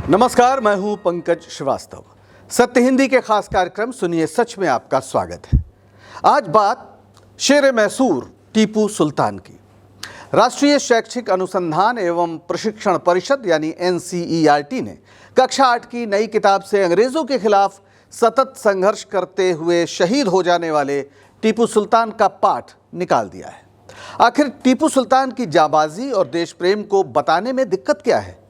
नमस्कार, मैं हूं पंकज श्रीवास्तव। सत्य हिंदी के खास कार्यक्रम सुनिए सच में आपका स्वागत है। आज बात शेर मैसूर टीपू सुल्तान की। राष्ट्रीय शैक्षिक अनुसंधान एवं प्रशिक्षण परिषद यानी NCERT ने कक्षा 8 की नई किताब से अंग्रेजों के खिलाफ सतत संघर्ष करते हुए शहीद हो जाने वाले टीपू सुल्तान का पाठ निकाल दिया है। आखिर टीपू सुल्तान की जाबाजी और देश प्रेम को बताने में दिक्कत क्या है?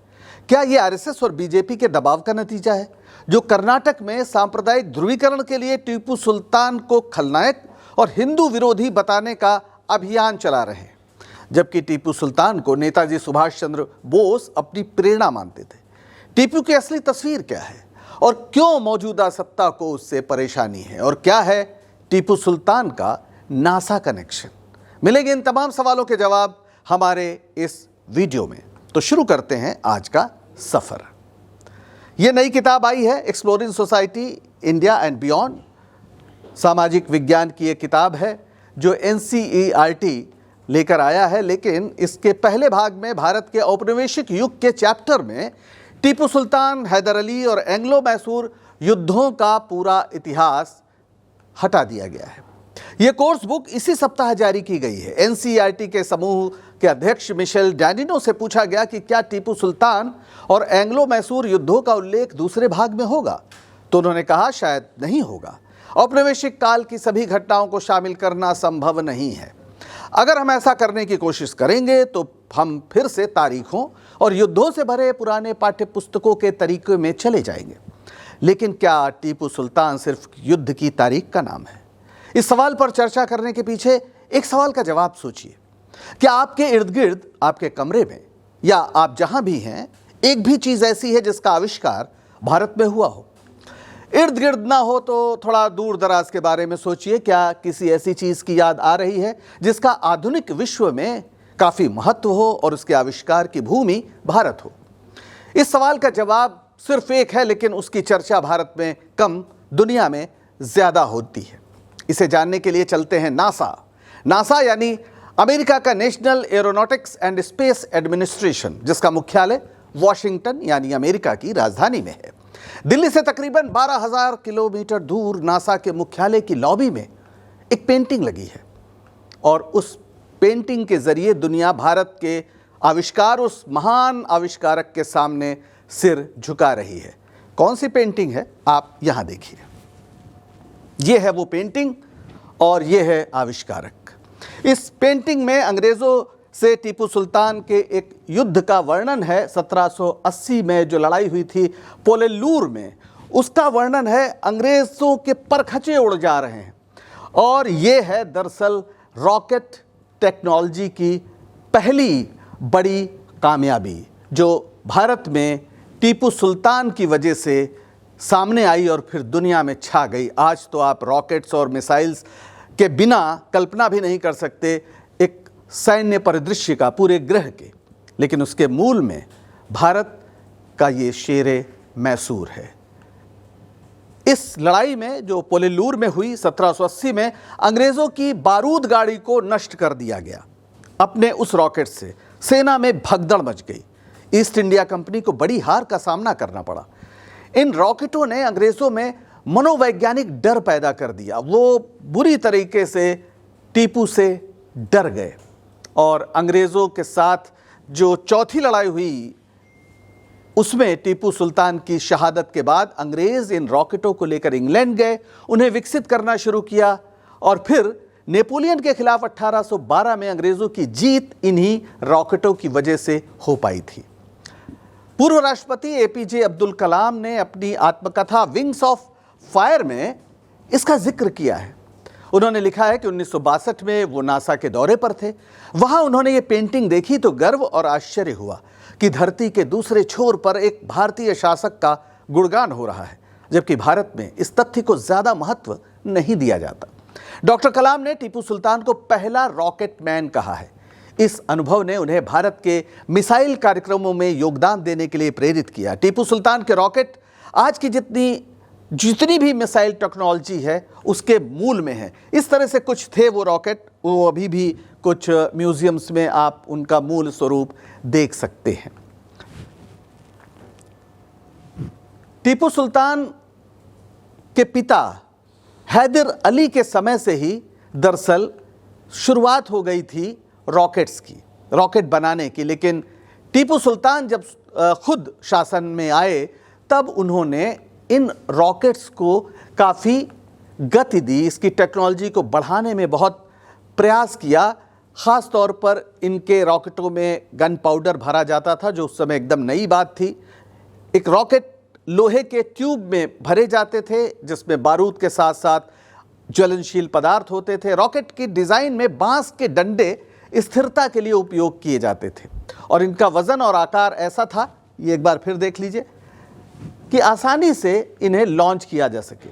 क्या ये RSS और BJP के दबाव का नतीजा है, जो कर्नाटक में सांप्रदायिक ध्रुवीकरण के लिए टीपू सुल्तान को खलनायक और हिंदू विरोधी बताने का अभियान चला रहे हैं, जबकि टीपू सुल्तान को नेताजी सुभाष चंद्र बोस अपनी प्रेरणा मानते थे? टीपू की असली तस्वीर क्या है और क्यों मौजूदा सत्ता को उससे परेशानी है, और क्या है टीपू सुल्तान का नासा कनेक्शन? मिलेंगे इन तमाम सवालों के जवाब हमारे इस वीडियो में। तो शुरू करते हैं आज का सफर। यह नई किताब आई है, exploring society India and beyond. सामाजिक विज्ञान की एक किताब है जो NCERT लेकर आया है, लेकिन इसके पहले भाग में भारत के औपनिवेशिक युग के चैप्टर में टीपू सुल्तान, हैदर अली और एंग्लो मैसूर युद्धों का पूरा इतिहास हटा दिया गया है। यह कोर्स बुक इसी सप्ताह जारी की गई है। NCERT के समूह के अध्यक्ष मिशेल डैनिनो से पूछा गया कि क्या टीपू सुल्तान और एंग्लो मैसूर युद्धों का उल्लेख दूसरे भाग में होगा, तो उन्होंने कहा शायद नहीं होगा। औपनिवेशिक काल की सभी घटनाओं को शामिल करना संभव नहीं है। अगर हम ऐसा करने की कोशिश करेंगे तो हम फिर से तारीखों और युद्धों से भरे पुराने पाठ्य पुस्तकों के तरीके में चले जाएंगे। लेकिन क्या टीपू सुल्तान सिर्फ युद्ध की तारीख का नाम है? इस सवाल पर चर्चा करने के पीछे एक सवाल का जवाब सोचिए। क्या आपके इर्द गिर्द, आपके कमरे में या आप जहां भी हैं, एक भी चीज ऐसी है जिसका आविष्कार भारत में हुआ हो? इर्द गिर्द ना हो तो थोड़ा दूर दराज के बारे में सोचिए। क्या किसी ऐसी चीज की याद आ रही है जिसका आधुनिक विश्व में काफी महत्व हो और उसके आविष्कार की भूमि भारत हो? इस सवाल का जवाब सिर्फ एक है, लेकिन उसकी चर्चा भारत में कम, दुनिया में ज्यादा होती है। इसे जानने के लिए चलते हैं नासा यानी अमेरिका का national aeronautics and space administration, जिसका मुख्यालय वॉशिंगटन यानी अमेरिका की राजधानी में है। दिल्ली से तकरीबन 12,000 किलोमीटर दूर नासा के मुख्यालय की लॉबी में एक पेंटिंग लगी है, और उस पेंटिंग के जरिए दुनिया भारत के आविष्कार, उस महान आविष्कारक के सामने सिर झुका रही है। कौन सी पेंटिंग है, आप यहां देखिए। यह है वो पेंटिंग और यह है आविष्कारक। इस पेंटिंग में अंग्रेजों से टीपू सुल्तान के एक युद्ध का वर्णन है। 1780 में जो लड़ाई हुई थी पोलेलूर में, उसका वर्णन है। अंग्रेजों के परखचे उड़ जा रहे हैं, और यह है दरअसल रॉकेट टेक्नोलॉजी की पहली बड़ी कामयाबी, जो भारत में टीपू सुल्तान की वजह से सामने आई और फिर दुनिया में छा गई। आज तो आप रॉकेट्स और मिसाइल्स के बिना कल्पना भी नहीं कर सकते एक सैन्य परिदृश्य का पूरे ग्रह के, लेकिन उसके मूल में भारत का ये शेरे मैसूर है। इस लड़ाई में जो पोलेलूर में हुई 1780 में, अंग्रेजों की बारूद गाड़ी को नष्ट कर दिया गया। अपने उस रॉकेट से सेना में भगदड़ मच गई। ईस्ट इंडिया कंपनी को बड़ी हार का सामना करना पड़ा। इन रॉकेटों ने अंग्रेजों में मनोवैज्ञानिक डर पैदा कर दिया। वो बुरी तरीके से टीपू से डर गए, और अंग्रेजों के साथ जो चौथी लड़ाई हुई उसमें टीपू सुल्तान की शहादत के बाद अंग्रेज इन रॉकेटों को लेकर इंग्लैंड गए, उन्हें विकसित करना शुरू किया, और फिर नेपोलियन के खिलाफ 1812 में अंग्रेजों की जीत इन्हीं रॉकेटों की वजह से हो पाई थी। पूर्व राष्ट्रपति APJ अब्दुल कलाम ने अपनी आत्मकथा विंग्स ऑफ फायर में इसका जिक्र किया है। उन्होंने लिखा है कि 1962 में वो नासा के दौरे पर थे। वहां उन्होंने ये पेंटिंग देखी तो गर्व और आश्चर्य हुआ कि धरती के दूसरे छोर पर एक भारतीय शासक का गुणगान हो रहा है, जबकि भारत में इस तथ्य को ज्यादा महत्व नहीं दिया जाता। डॉक्टर कलाम ने टीपू सुल्तान को पहला रॉकेट मैन कहा है। इस अनुभव ने उन्हें भारत के मिसाइल कार्यक्रमों में योगदान देने के लिए प्रेरित किया। टीपू सुल्तान के रॉकेट आज की जितनी भी मिसाइल टेक्नोलॉजी है उसके मूल में है। इस तरह से कुछ थे वो रॉकेट, वो अभी भी कुछ म्यूजियम्स में आप उनका मूल स्वरूप देख सकते हैं। टीपू सुल्तान के पिता हैदर अली के समय से ही दरअसल शुरुआत हो गई थी रॉकेट्स की, रॉकेट बनाने की। लेकिन टीपू सुल्तान जब खुद शासन में आए तब उन्होंने इन रॉकेट्स को काफ़ी गति दी, इसकी टेक्नोलॉजी को बढ़ाने में बहुत प्रयास किया। ख़ास तौर पर इनके रॉकेटों में गन पाउडर भरा जाता था, जो उस समय एकदम नई बात थी। एक रॉकेट लोहे के ट्यूब में भरे जाते थे जिसमें बारूद के साथ साथ ज्वलनशील पदार्थ होते थे। रॉकेट की डिज़ाइन में बांस के डंडे स्थिरता के लिए उपयोग किए जाते थे और इनका वज़न और आकार ऐसा था, ये एक बार फिर देख लीजिए, कि आसानी से इन्हें लॉन्च किया जा सके।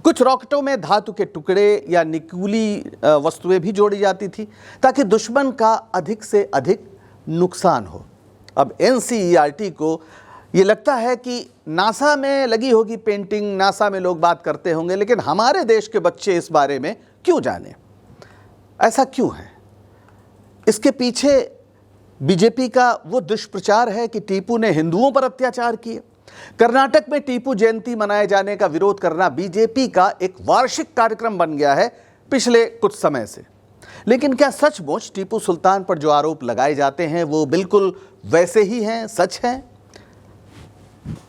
कुछ रॉकेटों में धातु के टुकड़े या निकुली वस्तुएं भी जोड़ी जाती थी ताकि दुश्मन का अधिक से अधिक नुकसान हो। अब एनसीईआरटी को ये लगता है कि नासा में लगी होगी पेंटिंग, नासा में लोग बात करते होंगे, लेकिन हमारे देश के बच्चे इस बारे में क्यों जाने? ऐसा क्यों है? इसके पीछे बीजेपी का वो दुष्प्रचार है कि टीपू ने हिंदुओं पर अत्याचार किए। कर्नाटक में टीपू जयंती मनाए जाने का विरोध करना बीजेपी का एक वार्षिक कार्यक्रम बन गया है पिछले कुछ समय से। लेकिन क्या सचमुच टीपू सुल्तान पर जो आरोप लगाए जाते हैं वो बिल्कुल वैसे ही हैं, सच हैं?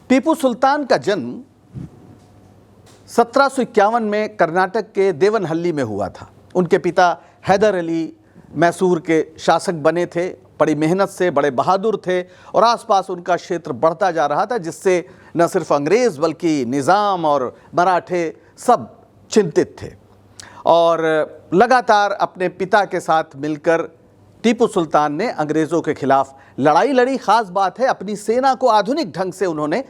टीपू सुल्तान का जन्म 1751 में कर्नाटक के देवनहल्ली में हुआ था। उनके पिता हैदर अली मैसूर के शासक बने थे, बड़ी मेहनत से, बड़े बहादुर थे और आसपास उनका क्षेत्र बढ़ता जा रहा था, जिससे न सिर्फ अंग्रेज़ बल्कि निज़ाम और मराठे सब चिंतित थे। और लगातार अपने पिता के साथ मिलकर टीपू सुल्तान ने अंग्रेज़ों के खिलाफ लड़ाई लड़ी। ख़ास बात है, अपनी सेना को आधुनिक ढंग से उन्होंने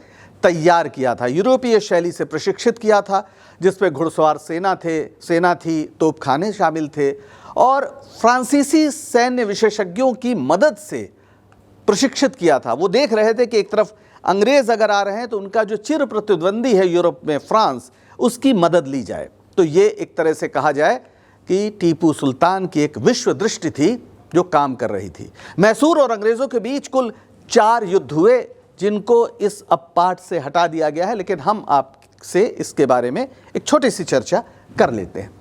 तैयार किया था, यूरोपीय शैली से प्रशिक्षित किया था, जिसमें घुड़सवार सेना थी, तोपखाने शामिल थे और फ्रांसीसी सैन्य विशेषज्ञों की मदद से प्रशिक्षित किया था। वो देख रहे थे कि एक तरफ अंग्रेज़ अगर आ रहे हैं तो उनका जो चिर प्रतिद्वंदी है यूरोप में, फ्रांस, उसकी मदद ली जाए। तो ये एक तरह से कहा जाए कि टीपू सुल्तान की एक विश्व दृष्टि थी जो काम कर रही थी। मैसूर और अंग्रेज़ों के बीच कुल 4 युद्ध हुए, जिनको इस अब पाठ से हटा दिया गया है, लेकिन हम आपसे इसके बारे में एक छोटी सी चर्चा कर लेते हैं।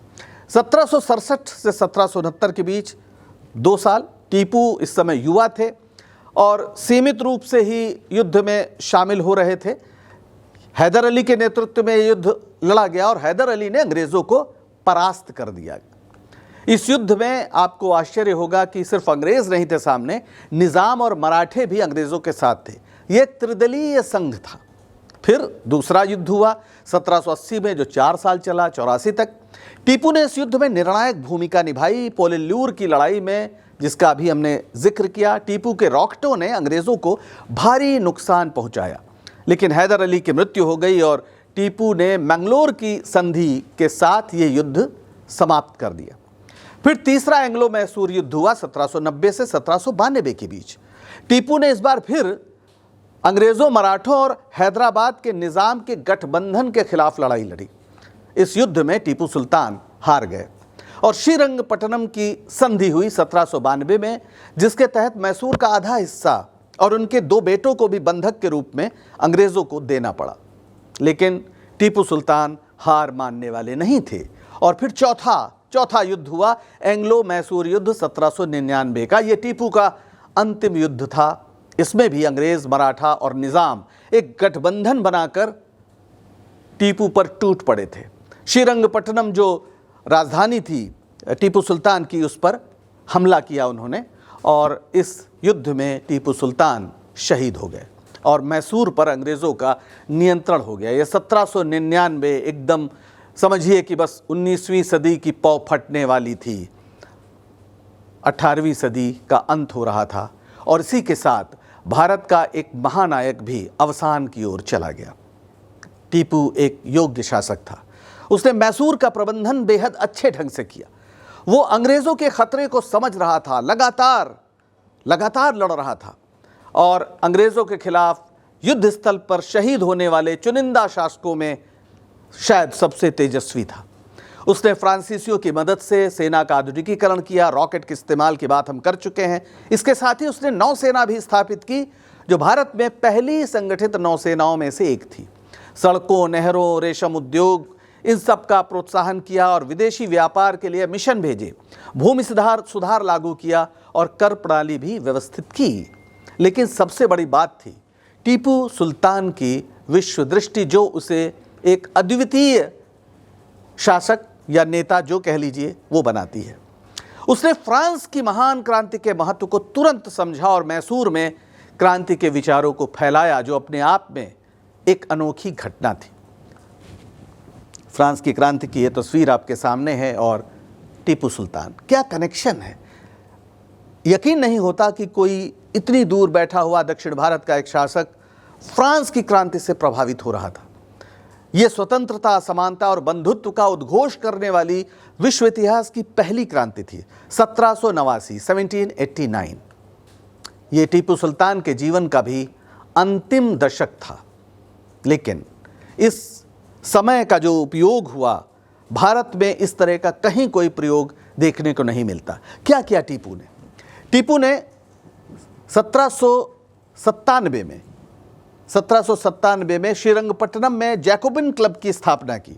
1767 से 1769 के बीच 2 साल टीपू इस समय युवा थे और सीमित रूप से ही युद्ध में शामिल हो रहे थे। हैदर अली के नेतृत्व में युद्ध लड़ा गया और हैदर अली ने अंग्रेज़ों को परास्त कर दिया। इस युद्ध में आपको आश्चर्य होगा कि सिर्फ अंग्रेज़ नहीं थे सामने, निज़ाम और मराठे भी अंग्रेज़ों के साथ थे। ये एक त्रिदलीय संघ था। फिर दूसरा युद्ध हुआ 1780 में, जो 4 साल चला, 84 तक। टीपू ने इस युद्ध में निर्णायक भूमिका निभाई। पोलेल्यूर की लड़ाई में, जिसका अभी हमने जिक्र किया, टीपू के रॉकेटों ने अंग्रेज़ों को भारी नुकसान पहुंचाया, लेकिन हैदर अली की मृत्यु हो गई और टीपू ने मैंगलोर की संधि के साथ ये युद्ध समाप्त कर दिया। फिर तीसरा एंग्लो मैसूर युद्ध हुआ 1790 से 1792 के बीच। टीपू ने इस बार फिर अंग्रेज़ों, मराठों और हैदराबाद के निज़ाम के गठबंधन के खिलाफ लड़ाई लड़ी। इस युद्ध में टीपू सुल्तान हार गए और श्रीरंगपट्टनम की संधि हुई 1792 में, जिसके तहत मैसूर का आधा हिस्सा और उनके 2 बेटों को भी बंधक के रूप में अंग्रेज़ों को देना पड़ा। लेकिन टीपू सुल्तान हार मानने वाले नहीं थे और फिर चौथा युद्ध हुआ, एंग्लो मैसूर युद्ध 1799 का। ये टीपू का अंतिम युद्ध था। इसमें भी अंग्रेज़, मराठा और निज़ाम एक गठबंधन बनाकर टीपू पर टूट पड़े थे। श्रीरंगपट्टनम जो राजधानी थी टीपू सुल्तान की, उस पर हमला किया उन्होंने और इस युद्ध में टीपू सुल्तान शहीद हो गए और मैसूर पर अंग्रेज़ों का नियंत्रण हो गया। ये 1799 एकदम समझिए कि बस 19वीं सदी की पौ फटने वाली थी, 18वीं सदी का अंत हो रहा था और इसी के साथ भारत का एक महानायक भी अवसान की ओर चला गया। टीपू एक योग्य शासक था। उसने मैसूर का प्रबंधन बेहद अच्छे ढंग से किया। वो अंग्रेज़ों के खतरे को समझ रहा था, लगातार लड़ रहा था और अंग्रेज़ों के खिलाफ युद्ध स्थल पर शहीद होने वाले चुनिंदा शासकों में शायद सबसे तेजस्वी था। उसने फ्रांसीसियों की मदद से सेना का आधुनिकीकरण किया। रॉकेट के इस्तेमाल की बात हम कर चुके हैं। इसके साथ ही उसने नौसेना भी स्थापित की, जो भारत में पहली संगठित नौसेनाओं में से एक थी। सड़कों, नहरों, रेशम उद्योग, इन सब का प्रोत्साहन किया और विदेशी व्यापार के लिए मिशन भेजे, भूमि सुधार लागू किया और कर प्रणाली भी व्यवस्थित की। लेकिन सबसे बड़ी बात थी टीपू सुल्तान की विश्व दृष्टि, जो उसे एक अद्वितीय शासक या नेता जो कह लीजिए वो बनाती है। उसने फ्रांस की महान क्रांति के महत्व को तुरंत समझा और मैसूर में क्रांति के विचारों को फैलाया, जो अपने आप में एक अनोखी घटना थी। फ्रांस की क्रांति की यह तस्वीर आपके सामने है और टीपू सुल्तान, क्या कनेक्शन है। यकीन नहीं होता कि कोई इतनी दूर बैठा हुआ दक्षिण भारत का एक शासक फ्रांस की क्रांति से प्रभावित हो रहा था। यह स्वतंत्रता, समानता और बंधुत्व का उद्घोष करने वाली विश्व इतिहास की पहली क्रांति थी। 1789 ये टीपू सुल्तान के जीवन का भी अंतिम दशक था। लेकिन इस समय का जो उपयोग हुआ, भारत में इस तरह का कहीं कोई प्रयोग देखने को नहीं मिलता। क्या किया टीपू ने? टीपू ने 1797 में श्रीरंगपट्टनम में जैकोबिन क्लब की स्थापना की,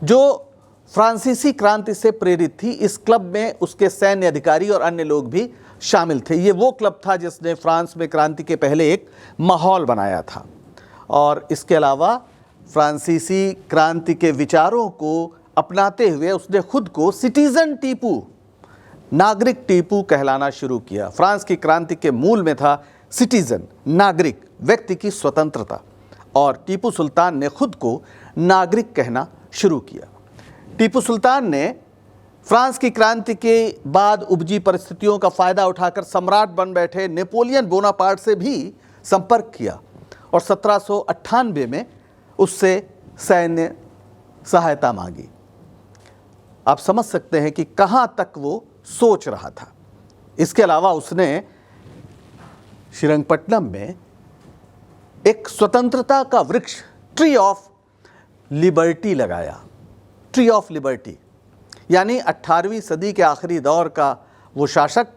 जो फ्रांसीसी क्रांति से प्रेरित थी। इस क्लब में उसके सैन्य अधिकारी और अन्य लोग भी शामिल थे। ये वो क्लब था जिसने फ्रांस में क्रांति के पहले एक माहौल बनाया था। और इसके अलावा फ्रांसीसी क्रांति के विचारों को अपनाते हुए उसने खुद को सिटीजन टीपू, नागरिक टीपू कहलाना शुरू किया। फ्रांस की क्रांति के मूल में था सिटीजन, नागरिक, व्यक्ति की स्वतंत्रता, और टीपू सुल्तान ने खुद को नागरिक कहना शुरू किया। टीपू सुल्तान ने फ्रांस की क्रांति के बाद उपजी परिस्थितियों का फायदा उठाकर सम्राट बन बैठे नेपोलियन बोनापार्ट से भी संपर्क किया और 1798 में उससे सैन्य सहायता मांगी। आप समझ सकते हैं कि कहां तक वो सोच रहा था। इसके अलावा उसने श्रीरंगपट्टनम में एक स्वतंत्रता का वृक्ष, ट्री ऑफ लिबर्टी लगाया। ट्री ऑफ लिबर्टी यानी 18वीं सदी के आखिरी दौर का वो शासक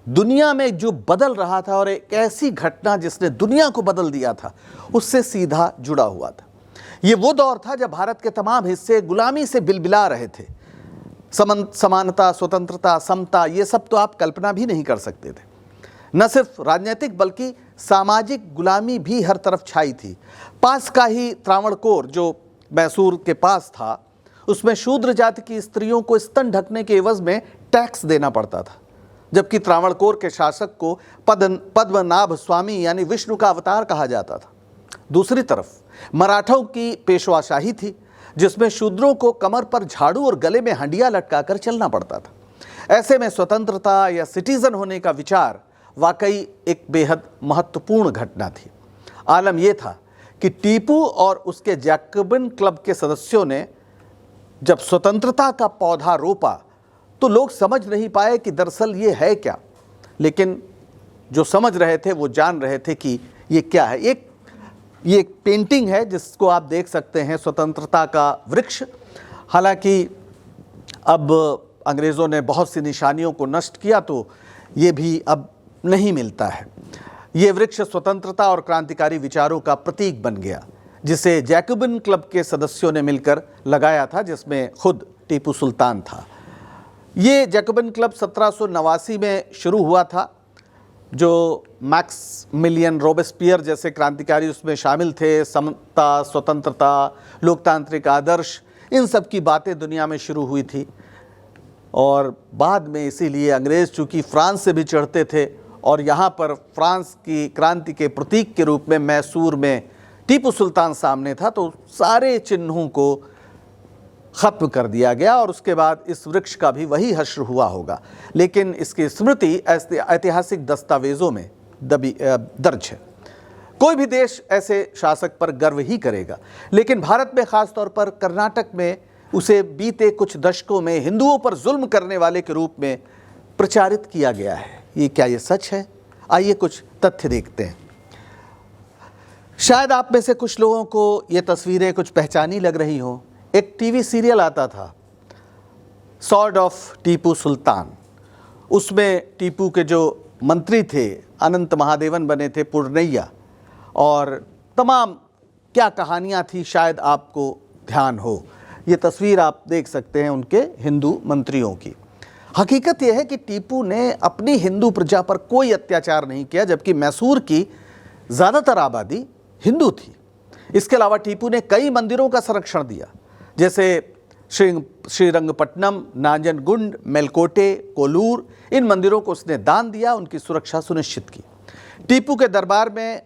दुनिया में जो बदल रहा था, और एक ऐसी घटना जिसने दुनिया को बदल दिया था, उससे सीधा जुड़ा हुआ था। ये वो दौर था जब भारत के तमाम हिस्से गुलामी से बिलबिला रहे थे। समानता, स्वतंत्रता, समता, ये सब तो आप कल्पना भी नहीं कर सकते थे। न सिर्फ राजनीतिक बल्कि सामाजिक गुलामी भी हर तरफ छाई थी। पास का ही त्रावणकोर जो मैसूर के पास था, उसमें शूद्र जाति की स्त्रियों को स्तन ढकने के एवज में टैक्स देना पड़ता था, जबकि त्रावणकोर के शासक को पद्मनाभ स्वामी यानी विष्णु का अवतार कहा जाता था। दूसरी तरफ मराठों की पेशवाशाही थी, जिसमें शूद्रों को कमर पर झाड़ू और गले में हंडिया लटकाकर चलना पड़ता था। ऐसे में स्वतंत्रता या सिटीजन होने का विचार वाकई एक बेहद महत्वपूर्ण घटना थी। आलम यह था कि टीपू और उसके जैकोबिन क्लब के सदस्यों ने जब स्वतंत्रता का पौधा रोपा तो लोग समझ नहीं पाए कि दरअसल ये है क्या, लेकिन जो समझ रहे थे वो जान रहे थे कि ये क्या है। ये एक पेंटिंग है जिसको आप देख सकते हैं, स्वतंत्रता का वृक्ष। हालांकि अब अंग्रेज़ों ने बहुत सी निशानियों को नष्ट किया तो ये भी अब नहीं मिलता है। ये वृक्ष स्वतंत्रता और क्रांतिकारी विचारों का प्रतीक बन गया, जिसे जैकोबिन क्लब के सदस्यों ने मिलकर लगाया था, जिसमें खुद टीपू सुल्तान था। ये जैकोबिन क्लब 1789 में शुरू हुआ था। जो मैक्सिमिलियन रोबेस्पियर जैसे क्रांतिकारी उसमें शामिल थे। समता, स्वतंत्रता, लोकतांत्रिक आदर्श, इन सब की बातें दुनिया में शुरू हुई थी। और बाद में इसीलिए अंग्रेज़ चूँकि फ्रांस से भी चढ़ते थे और यहाँ पर फ्रांस की क्रांति के प्रतीक के रूप में मैसूर में टीपू सुल्तान सामने था, तो सारे चिन्हों को ख़त्म कर दिया गया और उसके बाद इस वृक्ष का भी वही हश्र हुआ होगा। लेकिन इसकी स्मृति ऐतिहासिक दस्तावेज़ों में दर्ज है। कोई भी देश ऐसे शासक पर गर्व ही करेगा, लेकिन भारत में ख़ास तौर पर कर्नाटक में उसे बीते कुछ दशकों में हिंदुओं पर जुल्म करने वाले के रूप में प्रचारित किया गया है। क्या ये सच है? आइए कुछ तथ्य देखते हैं। शायद आप में से कुछ लोगों को ये तस्वीरें कुछ पहचानी लग रही हो। एक टीवी सीरियल आता था, सॉर्ड ऑफ टीपू सुल्तान। उसमें टीपू के जो मंत्री थे, अनंत महादेवन बने थे, पुरनैया, और तमाम क्या कहानियाँ थी, शायद आपको ध्यान हो। ये तस्वीर आप देख सकते हैं उनके हिंदू मंत्रियों की। हकीकत यह है कि टीपू ने अपनी हिंदू प्रजा पर कोई अत्याचार नहीं किया, जबकि मैसूर की ज़्यादातर आबादी हिंदू थी। इसके अलावा टीपू ने कई मंदिरों का संरक्षण दिया, जैसे श्रीरंगपट्टनम, नांजनगुंड, मेलकोटे, कोलूर। इन मंदिरों को उसने दान दिया, उनकी सुरक्षा सुनिश्चित की। टीपू के दरबार में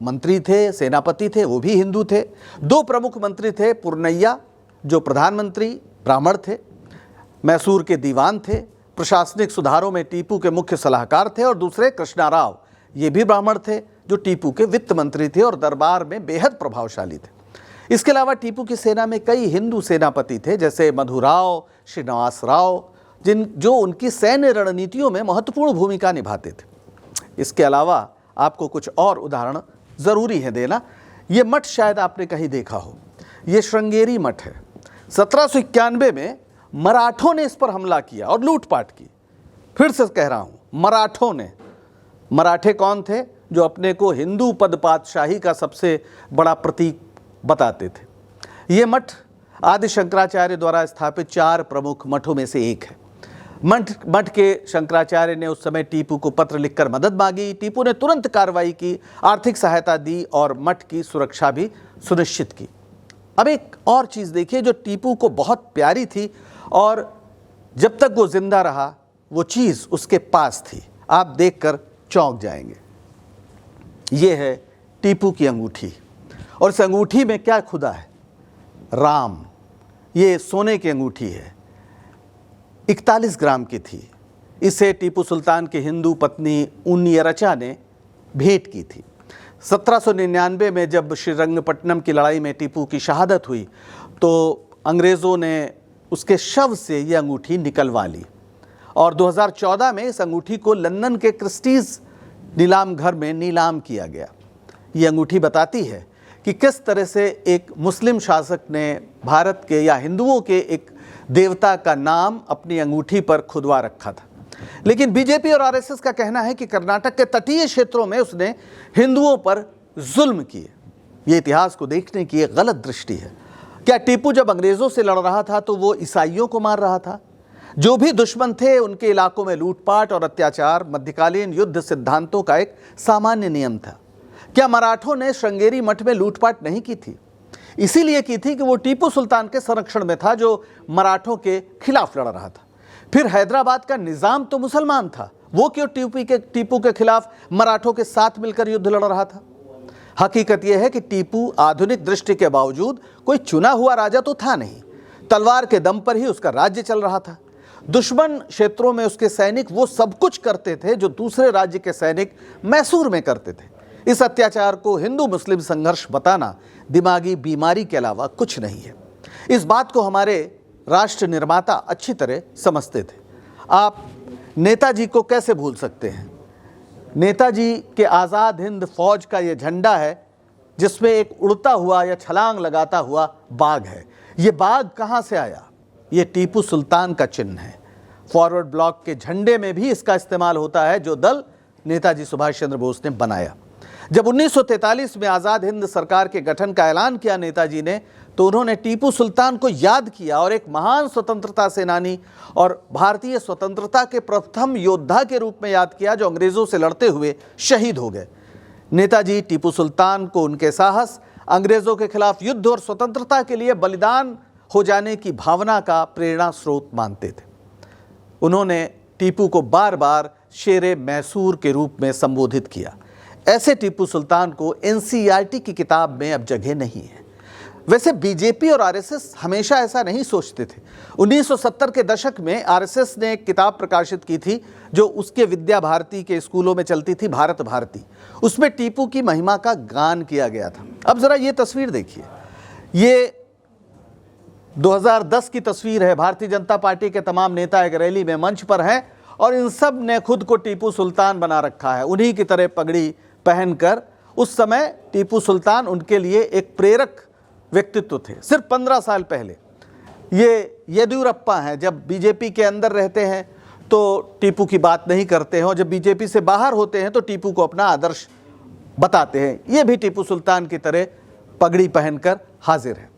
मंत्री थे, सेनापति थे, वो भी हिंदू थे। 2 प्रमुख मंत्री थे, पुरनैया जो प्रधानमंत्री ब्राह्मण थे, मैसूर के दीवान थे। प्रशासनिक सुधारों में टीपू के मुख्य सलाहकार थे, और दूसरे कृष्णाराव, ये भी ब्राह्मण थे, जो टीपू के वित्त मंत्री थे और दरबार में बेहद प्रभावशाली थे। इसके अलावा टीपू की सेना में कई हिंदू सेनापति थे, जैसे मधुराव, श्रीनिवास राव, जो उनकी सैन्य रणनीतियों में महत्वपूर्ण भूमिका निभाते थे। इसके अलावा आपको कुछ और उदाहरण ज़रूरी है देना। ये मठ शायद आपने कहीं देखा हो, ये श्रृंगेरी मठ है। 1791 में मराठों ने इस पर हमला किया और लूटपाट की। फिर से कह रहा हूँ, मराठों ने। मराठे कौन थे? जो अपने को हिंदू पदपातशाही का सबसे बड़ा प्रतीक बताते थे। ये मठ आदि शंकराचार्य द्वारा स्थापित 4 प्रमुख मठों में से एक है। मठ के शंकराचार्य ने उस समय टीपू को पत्र लिखकर मदद मांगी। टीपू ने तुरंत कार्रवाई की, आर्थिक सहायता दी और मठ की सुरक्षा भी सुनिश्चित की। अब एक और चीज़ देखिए जो टीपू को बहुत प्यारी थी, और जब तक वो जिंदा रहा वो चीज़ उसके पास थी। आप देखकर चौंक जाएंगे। ये है टीपू की अंगूठी, और इस अंगूठी में क्या खुदा है? राम। ये सोने की अंगूठी है, 41 ग्राम की थी। इसे टीपू सुल्तान की हिंदू पत्नी उन्नीयरचा ने भेंट की थी। 1799 में जब श्रीरंगपट्टनम की लड़ाई में टीपू की शहादत हुई, तो अंग्रेज़ों ने उसके शव से ये अंगूठी निकलवा ली, और 2014 में इस अंगूठी को लंदन के क्रिस्टीज़ नीलाम घर में नीलाम किया गया। ये अंगूठी बताती है कि किस तरह से एक मुस्लिम शासक ने भारत के या हिंदुओं के एक देवता का नाम अपनी अंगूठी पर खुदवा रखा था। लेकिन बीजेपी और आरएसएस का कहना है कि कर्नाटक के तटीय क्षेत्रों में उसने हिंदुओं पर जुल्म किए। ये इतिहास को देखने की एक गलत दृष्टि है। क्या टीपू जब अंग्रेज़ों से लड़ रहा था तो वो ईसाइयों को मार रहा था? जो भी दुश्मन थे उनके इलाकों में लूटपाट और अत्याचार मध्यकालीन युद्ध सिद्धांतों का एक सामान्य नियम था। क्या मराठों ने श्रृंगेरी मठ में लूटपाट नहीं की थी? इसीलिए की थी कि वो टीपू सुल्तान के संरक्षण में था, जो मराठों के खिलाफ लड़ रहा था। फिर हैदराबाद का निज़ाम तो मुसलमान था, वो क्यों टीपू के खिलाफ मराठों के साथ मिलकर युद्ध लड़ रहा था? हकीकत यह है कि टीपू आधुनिक दृष्टि के बावजूद कोई चुना हुआ राजा तो था नहीं। तलवार के दम पर ही उसका राज्य चल रहा था। दुश्मन क्षेत्रों में उसके सैनिक वो सब कुछ करते थे जो दूसरे राज्य के सैनिक मैसूर में करते थे। इस अत्याचार को हिंदू मुस्लिम संघर्ष बताना दिमागी बीमारी के अलावा कुछ नहीं है। इस बात को हमारे राष्ट्र निर्माता अच्छी तरह समझते थे। आप नेताजी को कैसे भूल सकते हैं? नेताजी के आज़ाद हिंद फौज का ये झंडा है, जिसमें एक उड़ता हुआ या छलांग लगाता हुआ बाघ है। ये बाघ कहाँ से आया? ये टीपू सुल्तान का चिन्ह है। फॉरवर्ड ब्लॉक के झंडे में भी इसका इस्तेमाल होता है, जो दल नेताजी सुभाष चंद्र बोस ने बनाया। जब 1943 में आज़ाद हिंद सरकार के गठन का ऐलान किया नेताजी ने, तो उन्होंने टीपू सुल्तान को याद किया और एक महान स्वतंत्रता सेनानी और भारतीय स्वतंत्रता के प्रथम योद्धा के रूप में याद किया, जो अंग्रेज़ों से लड़ते हुए शहीद हो गए। नेताजी टीपू सुल्तान को उनके साहस, अंग्रेज़ों के खिलाफ युद्ध और स्वतंत्रता के लिए बलिदान हो जाने की भावना का प्रेरणा स्रोत मानते थे। उन्होंने टीपू को बार बार शेरे मैसूर के रूप में संबोधित किया। ऐसे टीपू सुल्तान को एनसीईआरटी की किताब में अब जगह नहीं है। वैसे बीजेपी और आरएसएस हमेशा ऐसा नहीं सोचते थे। 1970 के दशक में आरएसएस ने एक किताब प्रकाशित की थी, जो उसके विद्या भारती के स्कूलों में चलती थी, भारत भारती। उसमें टीपू की महिमा का गान किया गया था। अब ज़रा ये तस्वीर देखिए, ये 2010 की तस्वीर है। भारतीय जनता पार्टी के तमाम नेता एक रैली में मंच पर हैं और इन सब ने खुद को टीपू सुल्तान बना रखा है, उन्हीं की तरह पगड़ी पहनकर। उस समय टीपू सुल्तान उनके लिए एक प्रेरक व्यक्तित्व थे। सिर्फ 15 साल पहले ये येदियुरप्पा हैं, जब बीजेपी के अंदर रहते हैं तो टीपू की बात नहीं करते हैं, और जब बीजेपी से बाहर होते हैं तो टीपू को अपना आदर्श बताते हैं ये भी टीपू सुल्तान की तरह पगड़ी पहनकर हाजिर है।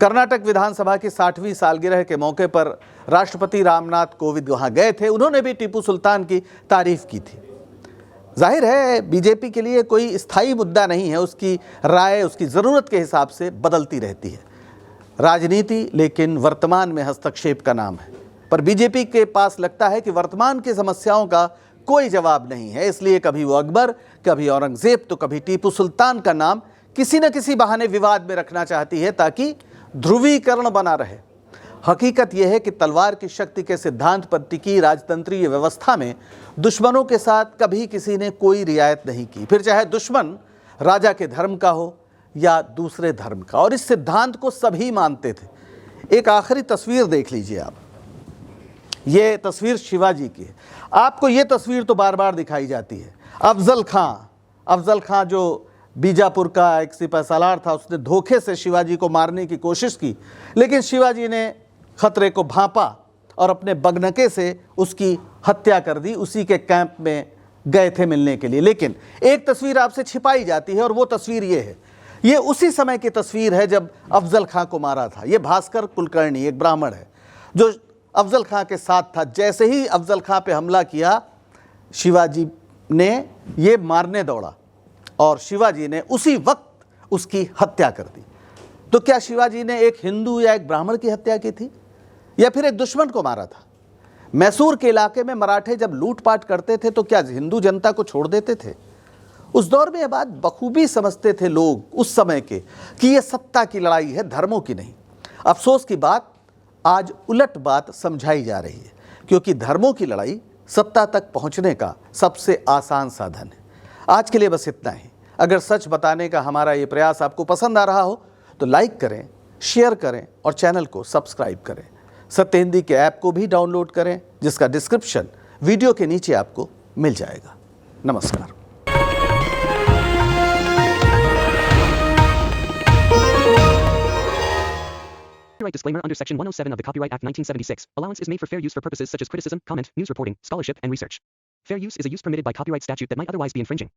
कर्नाटक विधानसभा की 60वीं सालगिरह के मौके पर राष्ट्रपति रामनाथ कोविंद वहां गए थे। उन्होंने भी टीपू सुल्तान की तारीफ की थी। जाहिर है बीजेपी के लिए कोई स्थायी मुद्दा नहीं है, उसकी राय उसकी ज़रूरत के हिसाब से बदलती रहती है। राजनीति लेकिन वर्तमान में हस्तक्षेप का नाम है, पर बीजेपी के पास लगता है कि वर्तमान की समस्याओं का कोई जवाब नहीं है, इसलिए कभी वो अकबर, कभी औरंगजेब तो कभी टीपू सुल्तान का नाम किसी न किसी बहाने विवाद में रखना चाहती है ताकि ध्रुवीकरण बना रहे। हकीकत यह है कि तलवार की शक्ति के सिद्धांत पर टिकी राजतंत्रीय व्यवस्था में दुश्मनों के साथ कभी किसी ने कोई रियायत नहीं की, फिर चाहे दुश्मन राजा के धर्म का हो या दूसरे धर्म का, और इस सिद्धांत को सभी मानते थे। एक आखिरी तस्वीर देख लीजिए आप, ये तस्वीर शिवाजी की है। आपको ये तस्वीर तो बार बार दिखाई जाती है। अफजल खां जो बीजापुर का एक सिपह सालार था, उसने धोखे से शिवाजी को मारने की कोशिश की, लेकिन शिवाजी ने खतरे को भांपा और अपने बगनके से उसकी हत्या कर दी। उसी के कैंप में गए थे मिलने के लिए, लेकिन एक तस्वीर आपसे छिपाई जाती है और वो तस्वीर ये है। ये उसी समय की तस्वीर है जब अफजल खां को मारा था। ये भास्कर कुलकर्णी एक ब्राह्मण है जो अफजल खां के साथ था। जैसे ही अफजल खां पे हमला किया, शिवाजी ने ये मारने दौड़ा और शिवाजी ने उसी वक्त उसकी हत्या कर दी। तो क्या शिवाजी ने एक हिंदू या एक ब्राह्मण की हत्या की थी या फिर एक दुश्मन को मारा था? मैसूर के इलाके में मराठे जब लूटपाट करते थे तो क्या हिंदू जनता को छोड़ देते थे? उस दौर में यह बात बखूबी समझते थे लोग उस समय के कि यह सत्ता की लड़ाई है, धर्मों की नहीं। अफसोस की बात, आज उलट बात समझाई जा रही है, क्योंकि धर्मों की लड़ाई सत्ता तक पहुंचने का सबसे आसान साधन है। आज के लिए बस इतना ही। अगर सच बताने का हमारा ये प्रयास आपको पसंद आ रहा हो तो लाइक करें, शेयर करें और चैनल को सब्सक्राइब करें। सत्य हिंदी के ऐप को भी डाउनलोड करें, जिसका डिस्क्रिप्शन वीडियो के नीचे आपको मिल जाएगा। नमस्कार। Copyright disclaimer under Section 107 of the Copyright Act 1976. Allowance is made for fair use for purposes such as criticism, comment, news reporting, scholarship, and research. Fair use is a use permitted by copyright statute that might otherwise be infringing.